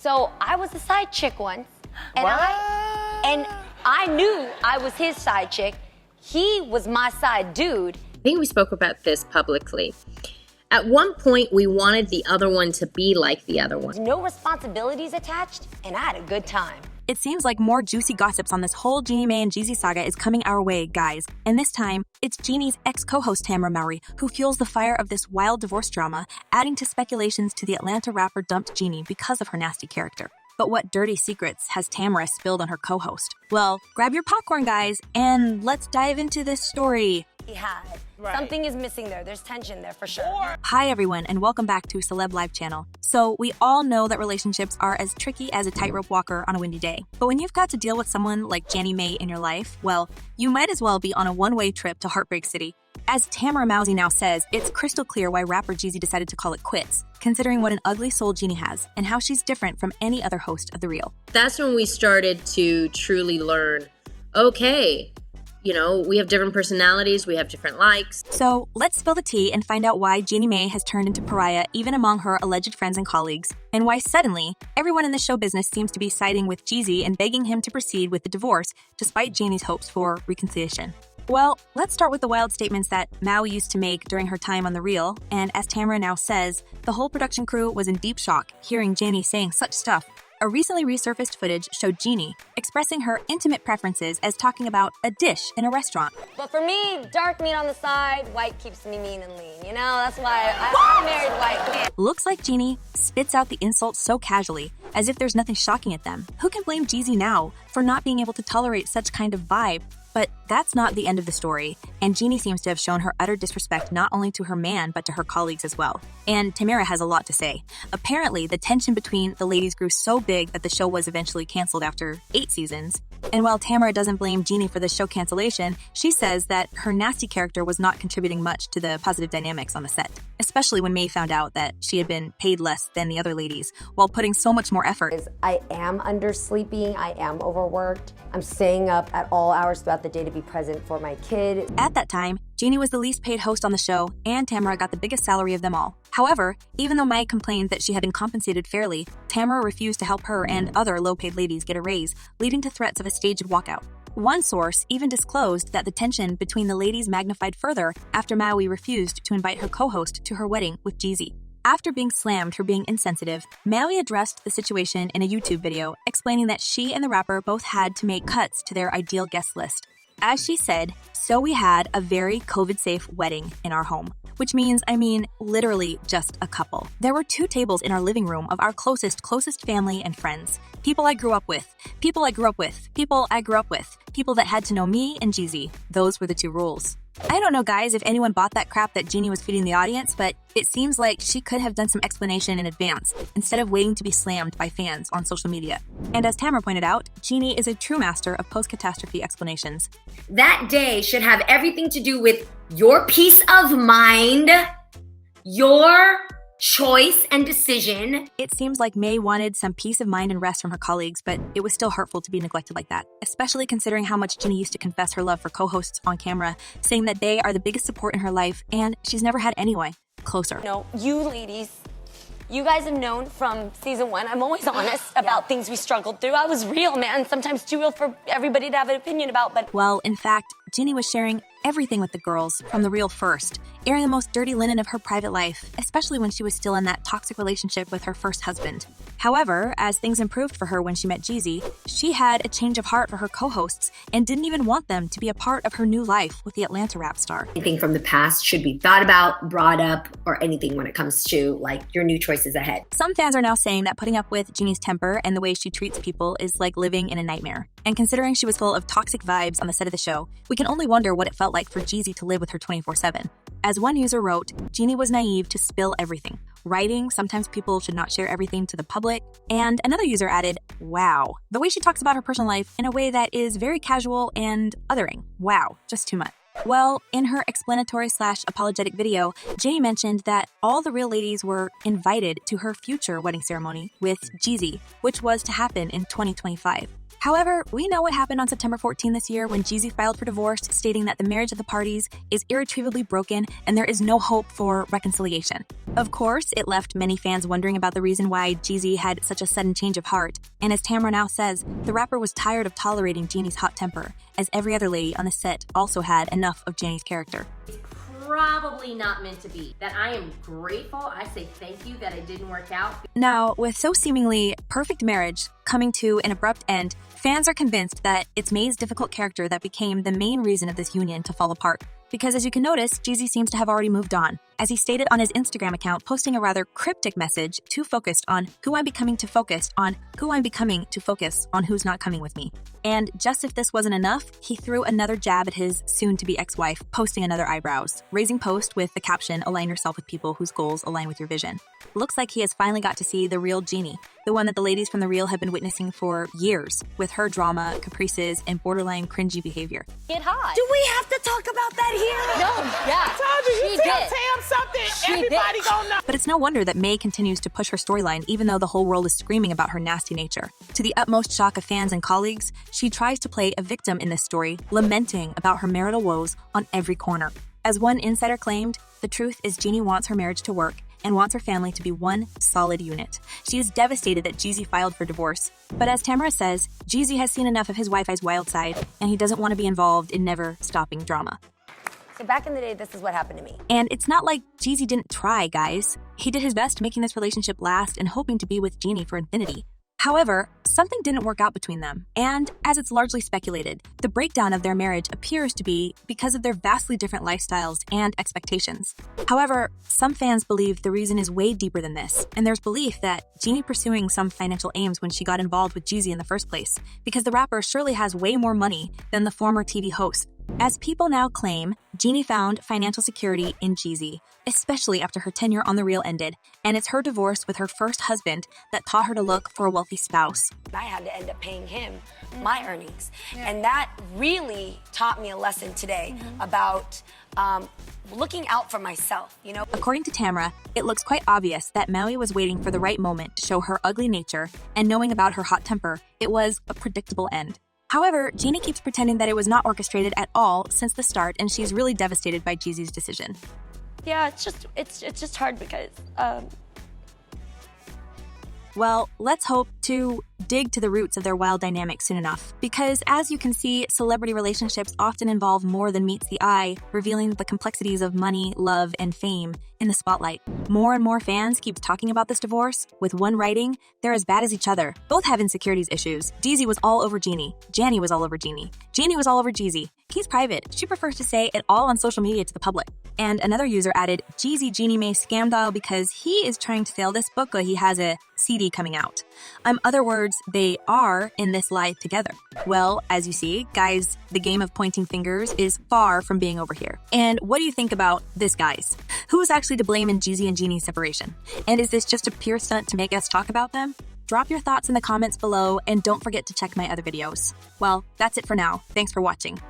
So I was a side chick once, and I knew I was his side chick. He was my side dude. I think we spoke about this publicly. At one point, we wanted the other one to be like the other one. No responsibilities attached, and I had a good time. It seems like more juicy gossips on this whole Jeannie Mai and Jeezy saga is coming our way, guys. And this time, it's Jeannie's ex-co-host Tamera Mowry who fuels the fire of this wild divorce drama, adding to speculations to the Atlanta rapper dumped Jeannie because of her nasty character. But what dirty secrets has Tamera spilled on her co-host? Well, grab your popcorn, guys, and let's dive into this story. He had. Right. Something is missing there. There's tension there for sure. Hi, everyone, and welcome back to Celeb Live channel. So we all know that relationships are as tricky as a tightrope walker on a windy day. But when you've got to deal with someone like Jeannie Mai in your life, well, you might as well be on a one-way trip to Heartbreak City. As Tamera Mowry now says, it's crystal clear why rapper Jeezy decided to call it quits, considering what an ugly soul Jeannie has and how she's different from any other host of The Real. That's when we started to truly learn, okay, you know, we have different personalities, we have different likes. So let's spill the tea and find out why Jeannie Mai has turned into pariah even among her alleged friends and colleagues, and why suddenly everyone in the show business seems to be siding with Jeezy and begging him to proceed with the divorce despite Jeannie's hopes for reconciliation. Well, let's start with the wild statements that Maui used to make during her time on The Real, and as Tamera now says, the whole production crew was in deep shock hearing Jeannie saying such stuff. A recently resurfaced footage showed Jeannie expressing her intimate preferences as talking about a dish in a restaurant. But for me, dark meat on the side, white keeps me mean and lean. You know, that's why I married white. Looks like Jeannie spits out the insults so casually, as if there's nothing shocking at them. Who can blame Jeezy now for not being able to tolerate such kind of vibe? But that's not the end of the story, and Jeannie seems to have shown her utter disrespect not only to her man, but to her colleagues as well. And Tamera has a lot to say. Apparently, the tension between the ladies grew so big that the show was eventually canceled after 8 seasons. And while Tamera doesn't blame Jeannie for the show cancellation, she says that her nasty character was not contributing much to the positive dynamics on the set, especially when Mai found out that she had been paid less than the other ladies, while putting so much more effort. I am undersleeping, I am overworked, I'm staying up at all hours throughout the day to be present for my kid. At that time, Jeannie was the least paid host on the show, and Tamera got the biggest salary of them all. However, even though Mai complained that she had been compensated fairly, Tamera refused to help her and other low-paid ladies get a raise, leading to threats of a staged walkout. One source even disclosed that the tension between the ladies magnified further after Maui refused to invite her co-host to her wedding with Jeezy. After being slammed for being insensitive, Maui addressed the situation in a YouTube video, explaining that she and the rapper both had to make cuts to their ideal guest list. As she said, so we had a very COVID-safe wedding in our home, which means, literally just a couple. There were 2 tables in our living room of our closest family and friends. People I grew up with, people I grew up with, people I grew up with, people that had to know me and Jeezy. Those were the 2 rules. I don't know, guys, if anyone bought that crap that Jeannie was feeding the audience, but it seems like she could have done some explanation in advance instead of waiting to be slammed by fans on social media. And as Tamera pointed out, Jeannie is a true master of post-catastrophe explanations. That day should have everything to do with your peace of mind, your choice and decision. It seems like Mai wanted some peace of mind and rest from her colleagues, but it was still hurtful to be neglected like that, especially considering how much Jeannie used to confess her love for co-hosts on camera, saying that they are the biggest support in her life, and she's never had anyone closer. No, you ladies, you guys have known from season 1, I'm always honest about things we struggled through. I was real, man, sometimes too real for everybody to have an opinion about, but... Well, in fact, Jeannie was sharing everything with the girls from The Real first, airing the most dirty linen of her private life, especially when she was still in that toxic relationship with her first husband. However, as things improved for her when she met Jeezy, she had a change of heart for her co-hosts and didn't even want them to be a part of her new life with the Atlanta rap star. Anything from the past should be thought about, brought up, or anything when it comes to like your new choices ahead. Some fans are now saying that putting up with Jeannie's temper and the way she treats people is like living in a nightmare. And considering she was full of toxic vibes on the set of the show, we can only wonder what it felt like for Jeezy to live with her 24/7. As one user wrote, Jeannie was naive to spill everything, writing, sometimes people should not share everything to the public. And another user added, wow, the way she talks about her personal life in a way that is very casual and othering. Wow, just too much. Well, in her explanatory/apologetic video, Jeannie mentioned that all the real ladies were invited to her future wedding ceremony with Jeezy, which was to happen in 2025. However, we know what happened on September 14 this year when Jeezy filed for divorce, stating that the marriage of the parties is irretrievably broken and there is no hope for reconciliation. Of course, it left many fans wondering about the reason why Jeezy had such a sudden change of heart. And as Tamera now says, the rapper was tired of tolerating Jeannie's hot temper, as every other lady on the set also had enough of Jeannie's character. Probably not meant to be. That I am grateful. I say thank you that it didn't work out. Now, with so seemingly perfect marriage coming to an abrupt end, fans are convinced that it's May's difficult character that became the main reason of this union to fall apart. Because as you can notice, Jeezy seems to have already moved on, as he stated on his Instagram account, posting a rather cryptic message too focused on who I'm becoming to focus on who I'm becoming to focus on who's not coming with me. And just if this wasn't enough, he threw another jab at his soon-to-be ex-wife, posting another eyebrows, raising post with the caption, "Align yourself with people whose goals align with your vision." Looks like he has finally got to see the real Jeannie, the one that the ladies from The Real have been witnessing for years, with her drama, caprices, and borderline cringy behavior. Get hot. Do we have to talk about that here? No, yeah. I told you, She you tell did. Tam something, She everybody did. gonna know. But it's no wonder that May continues to push her storyline even though the whole world is screaming about her nasty nature. To the utmost shock of fans and colleagues, she tries to play a victim in this story, lamenting about her marital woes on every corner. As one insider claimed, the truth is Jeannie wants her marriage to work and wants her family to be one solid unit. She is devastated that Jeezy filed for divorce. But as Tamera says, Jeezy has seen enough of his Wi-Fi's wild side, and he doesn't want to be involved in never-stopping drama. So back in the day, this is what happened to me. And it's not like Jeezy didn't try, guys. He did his best making this relationship last and hoping to be with Jeannie for infinity. However, something didn't work out between them, and as it's largely speculated, the breakdown of their marriage appears to be because of their vastly different lifestyles and expectations. However, some fans believe the reason is way deeper than this, and there's belief that Jeannie pursuing some financial aims when she got involved with Jeezy in the first place, because the rapper surely has way more money than the former TV host. As people now claim, Jeannie found financial security in Jeezy, especially after her tenure on The Real ended, and it's her divorce with her first husband that taught her to look for a wealthy spouse. I had to end up paying him my earnings. And that really taught me a lesson today about looking out for myself, you know? According to Tamera, it looks quite obvious that Maui was waiting for the right moment to show her ugly nature, and knowing about her hot temper, it was a predictable end. However, Jeannie keeps pretending that it was not orchestrated at all since the start, and she's really devastated by Jeezy's decision. Yeah, it's just hard because Well, let's hope to dig to the roots of their wild dynamic soon enough. Because as you can see, celebrity relationships often involve more than meets the eye, revealing the complexities of money, love, and fame in the spotlight. More and more fans keep talking about this divorce, with one writing, "They're as bad as each other. Both have insecurities issues. Jeezy was all over Jeannie. Jeannie was all over Jeannie. Jeannie was all over Jeezy. He's private. She prefers to say it all on social media to the public." And another user added, "Jeezy Jeannie Mai scam dial because he is trying to sell this book or he has a CD coming out." Other words, they are in this lie together. Well, as you see, guys, the game of pointing fingers is far from being over here. And what do you think about this, guys? Who is actually to blame in Jeezy and Jeannie's separation? And is this just a pure stunt to make us talk about them? Drop your thoughts in the comments below and don't forget to check my other videos. Well, that's it for now. Thanks for watching.